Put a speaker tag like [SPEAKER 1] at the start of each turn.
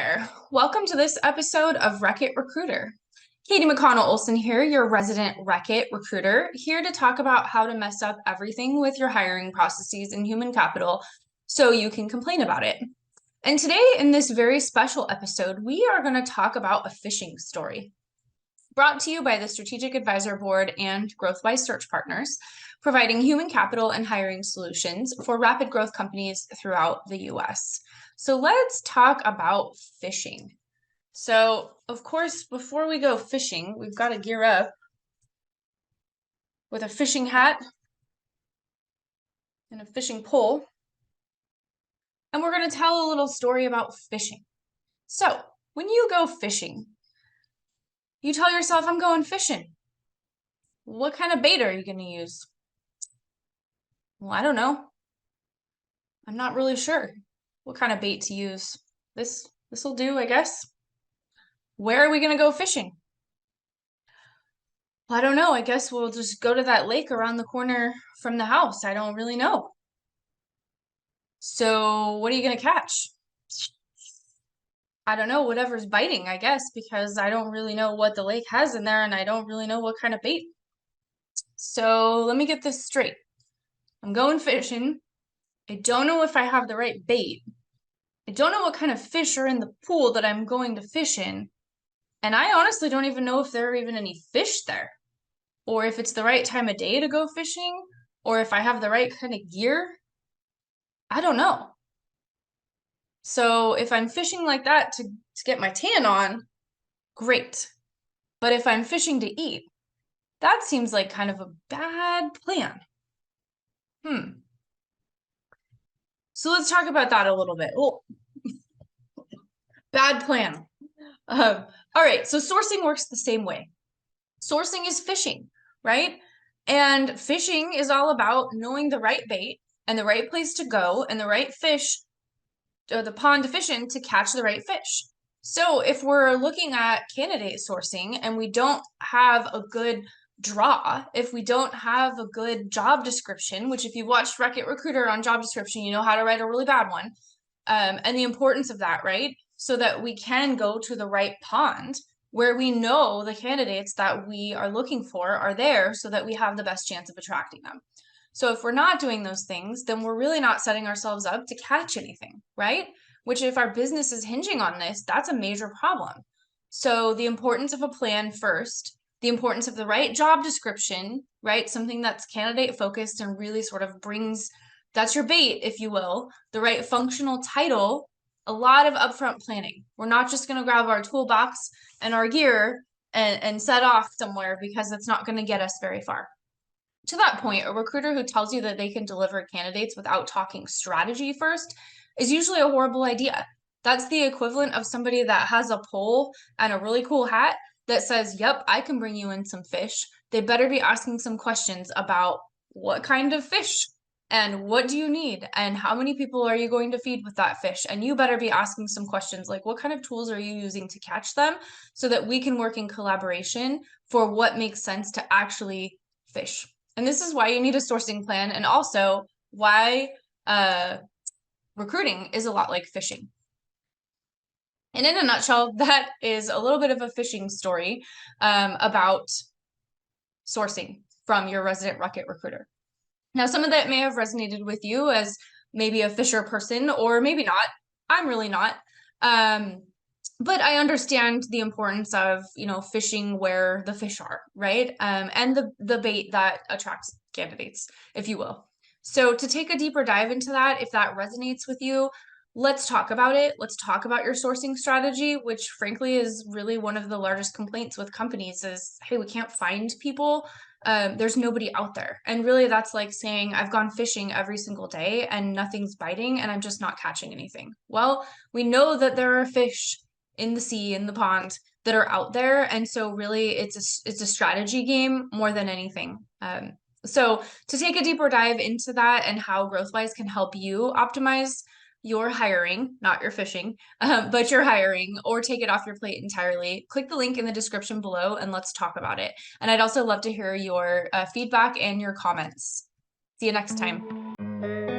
[SPEAKER 1] there. Welcome to this episode of Wreck-It Recruiter. Katie McConnell Olson here, your resident Wreck-It Recruiter, here to talk about how to mess up everything with your hiring processes and human capital so you can complain about it. And today, in this very special episode, we are going to talk about a phishing story. Brought to you by the Strategic Advisor Board and GrowthWise Search Partners, providing human capital and hiring solutions for rapid growth companies throughout the US. So let's talk about phishing. So, of course, before we go fishing, we've got to gear up with a fishing hat and a fishing pole. And we're going to tell a little story about fishing. So, when you go fishing, you tell yourself, I'm going fishing. What kind of bait are you going to use? Well, I don't know. I'm not really sure what kind of bait to use. This will do, I guess. Where are we going to go fishing? Well, I don't know. I guess we'll just go to that lake around the corner from the house. I don't really know. So what are you going to catch? I don't know, whatever's biting, I guess, because I don't really know what the lake has in there and I don't really know what kind of bait. So let me get this straight. I'm going fishing. I don't know if I have the right bait. I don't know what kind of fish are in the pool that I'm going to fish in. And I honestly don't even know if there are even any fish there, or if it's the right time of day to go fishing, or if I have the right kind of gear. I don't know. So if I'm fishing like that to get my tan on, great. But if I'm fishing to eat, that seems like kind of a bad plan. So let's talk about that a little bit. Oh, bad plan. All right, so sourcing works the same way. Sourcing is fishing, right? And fishing is all about knowing the right bait and the right place to go and the right fish, or the pond to fish in to catch the right fish. So if we're looking at candidate sourcing and we don't have a good draw, if we don't have a good job description, which if you've watched Wreck-It Recruiter on job description, you know how to write a really bad one, and the importance of that, right? So that we can go to the right pond where we know the candidates that we are looking for are there so that we have the best chance of attracting them. So if we're not doing those things, then we're really not setting ourselves up to catch anything, right? Which if our business is hinging on this, that's a major problem. So the importance of a plan first, the importance of the right job description, right? Something that's candidate focused and really sort of brings, that's your bait, if you will, the right functional title, a lot of upfront planning. We're not just going to grab our toolbox and our gear and set off somewhere because it's not going to get us very far. To that point, a recruiter who tells you that they can deliver candidates without talking strategy first is usually a horrible idea. That's the equivalent of somebody that has a pole and a really cool hat that says, yep, I can bring you in some fish. They better be asking some questions about what kind of fish and what do you need and how many people are you going to feed with that fish? And you better be asking some questions like, what kind of tools are you using to catch them so that we can work in collaboration for what makes sense to actually fish. And this is why you need a sourcing plan, and also why recruiting is a lot like fishing. And in a nutshell, that is a little bit of a fishing story about sourcing from your resident Wreck-It Recruiter. Now, some of that may have resonated with you as maybe a fisher person, or maybe not. I'm really not. But I understand the importance of, fishing where the fish are, right? And the bait that attracts candidates, if you will. So to take a deeper dive into that, if that resonates with you, let's talk about it. Let's talk about your sourcing strategy, which frankly is really one of the largest complaints with companies is, hey, we can't find people. There's nobody out there. And really that's like saying, I've gone fishing every single day and nothing's biting and I'm just not catching anything. Well, we know that there are fish in the sea, in the pond that are out there. And so really it's a strategy game more than anything. So to take a deeper dive into that and how GrowthWise can help you optimize your hiring, not your fishing, but your hiring, or take it off your plate entirely, click the link in the description below and let's talk about it. And I'd also love to hear your feedback and your comments. See you next time.